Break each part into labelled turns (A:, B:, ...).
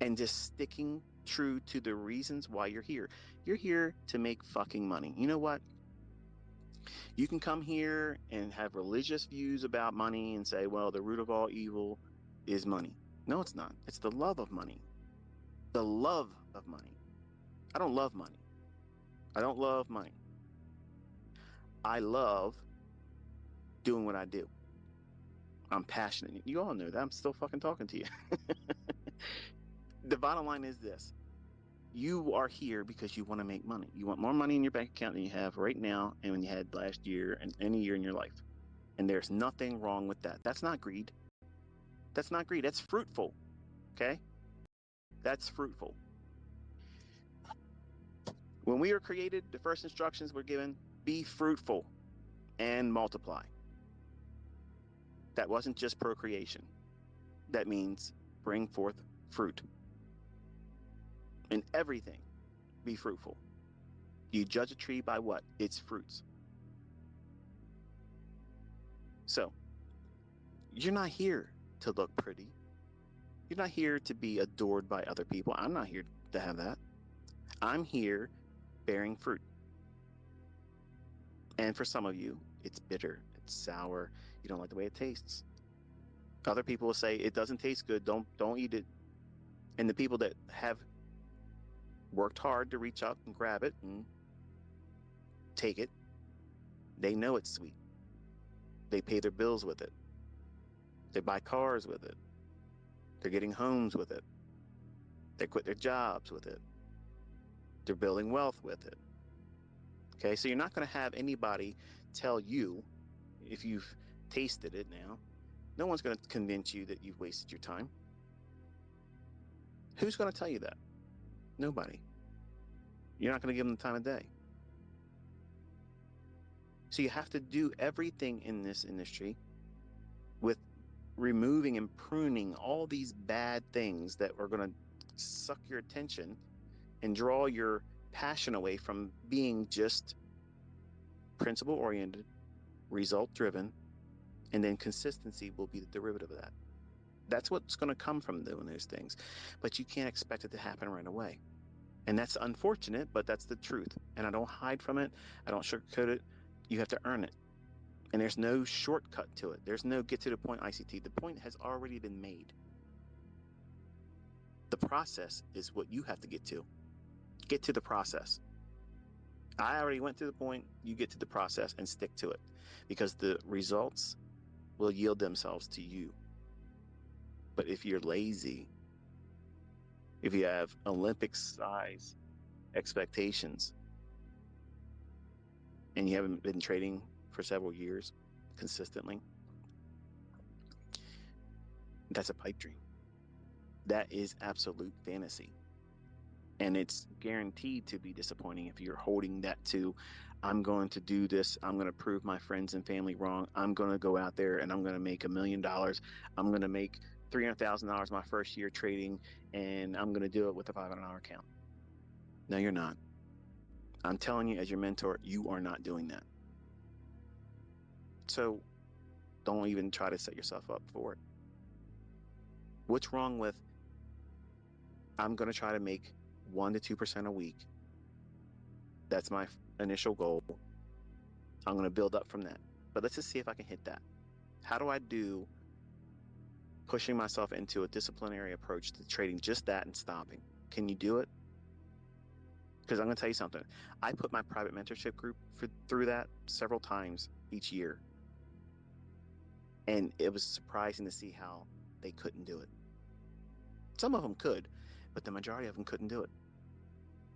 A: and just sticking true to the reasons why you're here. You're here to make fucking money. You know what? You can come here and have religious views about money and say, well, the root of all evil is money. No, it's not. It's the love of money. The love of money. I don't love money. I don't love money. I love doing what I do. I'm passionate. You all know that. I'm still fucking talking to you. The bottom line is this: you are here because you want to make money. You want more money in your bank account than you have right now and when you had last year and any year in your life. And there's nothing wrong with that. That's not greed. That's not greed. That's fruitful. Okay? That's fruitful. When we were created, the first instructions were given: be fruitful and multiply. That wasn't just procreation. That means bring forth fruit. In everything, be fruitful. You judge a tree by what? Its fruits. So, you're not here to look pretty. You're not here to be adored by other people. I'm not here to have that. I'm here bearing fruit. And for some of you, it's bitter, it's sour, you don't like the way it tastes. Other people will say it doesn't taste good, don't eat it. And the people that have worked hard to reach out and grab it and take it, they know it's sweet. They pay their bills with it. They buy cars with it. They're getting homes with it. They quit their jobs with it. They're building wealth with it. Okay, so you're not going to have anybody tell you if you've tasted it now. No one's going to convince you that you've wasted your time. Who's going to tell you that? Nobody. You're not going to give them the time of day. So you have to do everything in this industry with removing and pruning all these bad things that are going to suck your attention and draw your passion away from being just principle oriented, result driven, and then consistency will be the derivative of that. That's what's going to come from doing those things. But you can't expect it to happen right away. And that's unfortunate, but that's the truth. And I don't hide from it. I don't sugarcoat it. You have to earn it. And there's no shortcut to it. There's no get to the point ICT. The point has already been made. The process is what you have to get to. Get to the process. I already went to the point. You get to the process and stick to it because the results will yield themselves to you. But if you're lazy, if you have Olympic size expectations and you haven't been trading for several years consistently, that's a pipe dream. That is absolute fantasy. And it's guaranteed to be disappointing if you're holding that to, I'm going to do this. I'm going to prove my friends and family wrong. I'm going to go out there and I'm going to make $1 million. I'm going to make $300,000 my first year trading, and I'm going to do it with a $500 account. No, you're not. I'm telling you, as your mentor, you are not doing that. So don't even try to set yourself up for it. What's wrong with, I'm going to try to make 1 to 2% a week? That's my initial goal. I'm going to build up from that. But let's just see if I can hit that. How do I do pushing myself into a disciplinary approach to trading just that and stopping? Can you do it? Because I'm going to tell you something. I put my private mentorship group through that several times each year. And it was surprising to see how they couldn't do it. Some of them could, but the majority of them couldn't do it.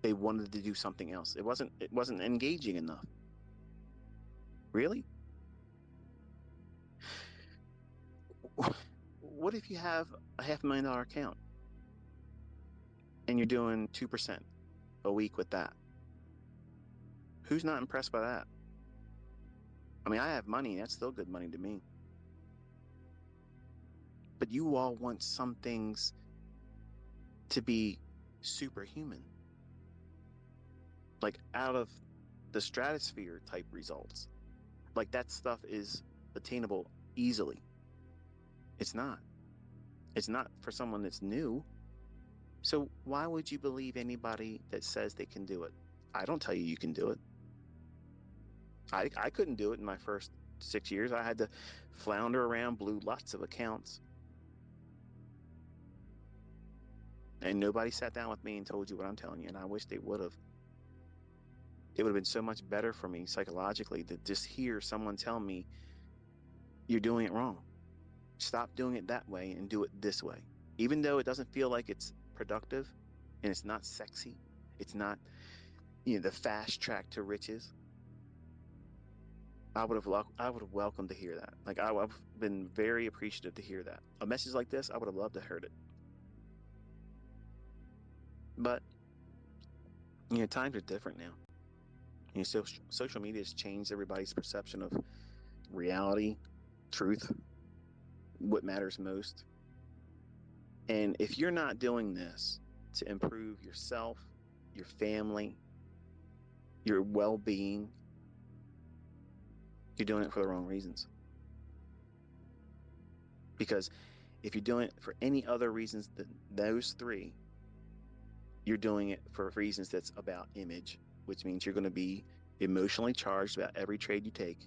A: They wanted to do something else. It wasn't engaging enough. Really? What if you have a $500,000 account and you're doing 2% a week with that? Who's not impressed by that? I mean, I have money. That's still good money to me. But you all want some things to be superhuman, like out of the stratosphere type results. Like that stuff is attainable easily. It's not. It's not for someone that's new. So why would you believe anybody that says they can do it? I don't tell you you can do it. I couldn't do it in my first 6 years. I had to flounder around, blew lots of accounts, and nobody sat down with me and told you what I'm telling you. And I wish they would have. It would have been so much better for me psychologically to just hear someone tell me, you're doing it wrong. Stop doing it that way and do it this way. Even though it doesn't feel like it's productive and it's not sexy, it's not, the fast track to riches. I would have welcomed to hear that. Like I've been very appreciative to hear that. A message like this, I would have loved to heard it. But times are different now. Social media has changed everybody's perception of reality, truth, what matters most. And if you're not doing this to improve yourself, your family, your well-being, you're doing it for the wrong reasons. Because if you're doing it for any other reasons than those three, you're doing it for reasons that's about image, which means you're going to be emotionally charged about every trade you take,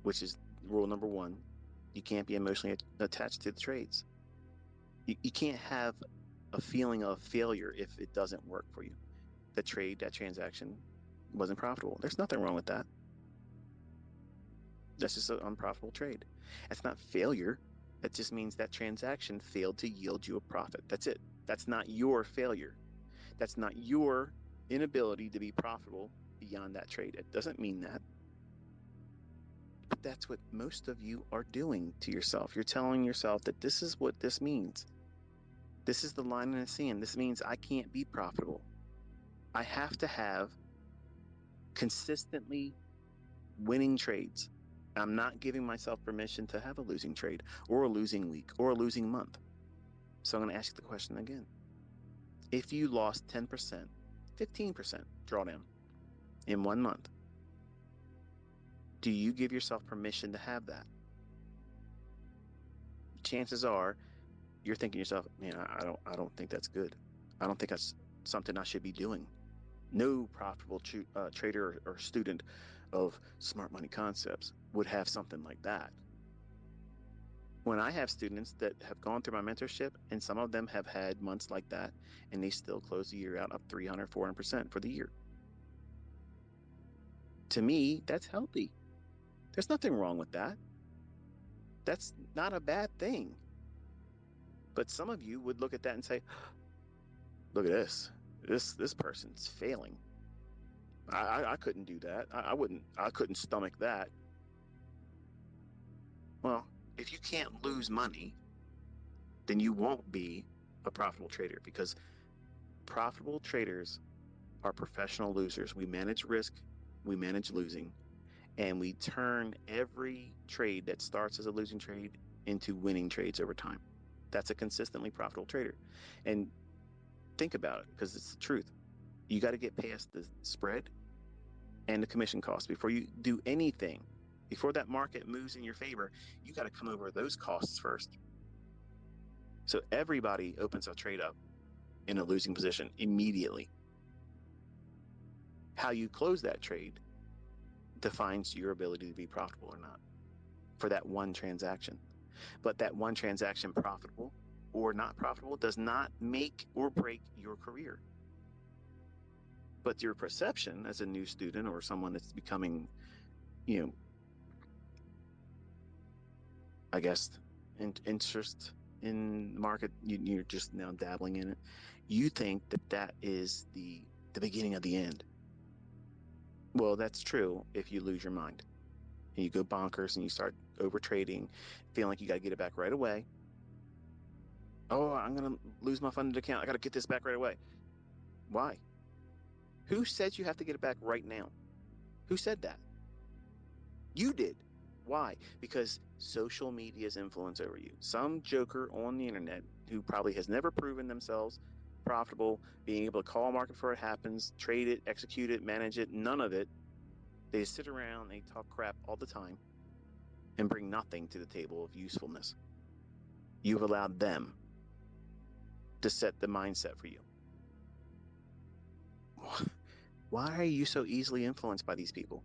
A: which is rule number one. You can't be emotionally attached to the trades. You can't have a feeling of failure if it doesn't work for you. That transaction wasn't profitable. There's nothing wrong with that. That's just an unprofitable trade. That's not failure. That just means that transaction failed to yield you a profit. That's it. That's not your failure. That's not your inability to be profitable beyond that trade. It doesn't mean that. But that's what most of you are doing to yourself. You're telling yourself that this is what this means. This is the line in the sand. This means I can't be profitable. I have to have consistently winning trades. I'm not giving myself permission to have a losing trade or a losing week or a losing month. So I'm going to ask you the question again. If you lost 10%, 15% drawdown in 1 month, do you give yourself permission to have that? Chances are you're thinking to yourself, man, I don't think that's good. I don't think that's something I should be doing. No profitable trader or student of smart money concepts would have something like that. When I have students that have gone through my mentorship, and some of them have had months like that, and they still close the year out up 300, 400% for the year. To me, that's healthy. There's nothing wrong with that. That's not a bad thing. But some of you would look at that and say, look at this. This person's failing. I couldn't do that. I couldn't stomach that. Well, if you can't lose money, then you won't be a profitable trader, because profitable traders are professional losers. We manage risk, we manage losing, and we turn every trade that starts as a losing trade into winning trades over time. That's a consistently profitable trader. And think about it, because it's the truth. You got to get past the spread and the commission costs before you do anything. Before that market moves in your favor, you got to come over those costs first. So everybody opens a trade up in a losing position immediately. How you close that trade defines your ability to be profitable or not for that one transaction. But that one transaction, profitable or not profitable, does not make or break your career. But your perception as a new student or someone that's becoming, you know, I guess, interest in the market, you're just now dabbling in it. You think that that is the beginning of the end. Well, that's true if you lose your mind and you go bonkers and you start over trading, feeling like you got to get it back right away. Oh, I'm going to lose my funded account. I got to get this back right away. Why? Who said you have to get it back right now? Who said that? You did. Why? Because social media's influence over you. Some joker on the internet who probably has never proven themselves profitable, being able to call a market before it happens, trade it, execute it, manage it, none of it. They sit around, they talk crap all the time and bring nothing to the table of usefulness. You've allowed them. to set the mindset for you. Why are you so easily influenced by these people?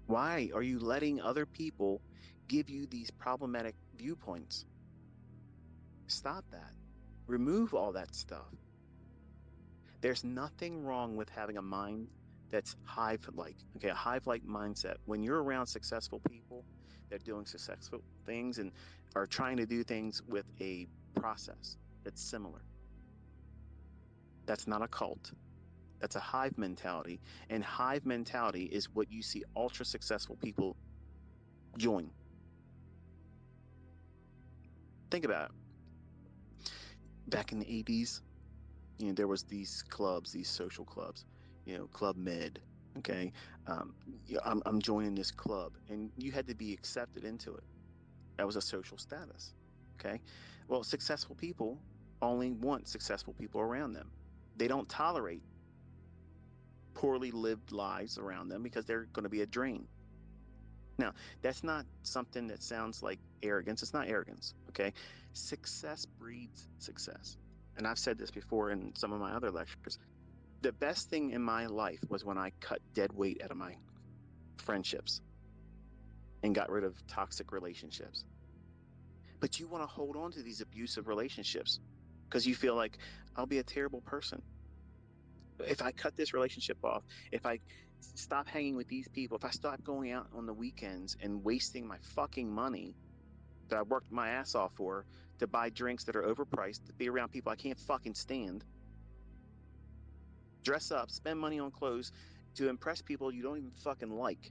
A: Why are you letting other people give you these problematic viewpoints? Stop that. Remove all that stuff. There's nothing wrong with having a mind that's hive-like. Okay, a hive-like mindset. When you're around successful people that are doing successful things and are trying to do things with a process that's similar. That's not a cult. That's a hive mentality. And hive mentality is what you see ultra successful people join. Think about it. Back in the 80s, there was these clubs, these social clubs, Club Med. Okay. I'm joining this club, and you had to be accepted into it. That was a social status. Okay. Well, successful people only want successful people around them. They don't tolerate poorly lived lives around them because they're going to be a drain. Now, that's not something that sounds like arrogance. It's not arrogance. Okay. Success breeds success. And I've said this before in some of my other lectures. The best thing in my life was when I cut dead weight out of my friendships and got rid of toxic relationships. But you want to hold on to these abusive relationships because you feel like I'll be a terrible person. If I cut this relationship off, if I stop hanging with these people, if I stop going out on the weekends and wasting my fucking money that I worked my ass off for to buy drinks that are overpriced, to be around people I can't fucking stand, dress up, spend money on clothes to impress people you don't even fucking like.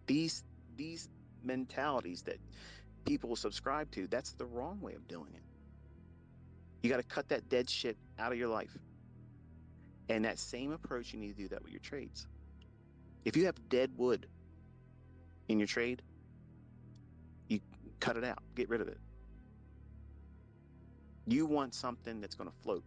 A: These mentalities that people subscribe to, that's the wrong way of doing it. You got to cut that dead shit out of your life. And that same approach, you need to do that with your trades. If you have dead wood in your trade, you cut it out, get rid of it. You want something that's going to float.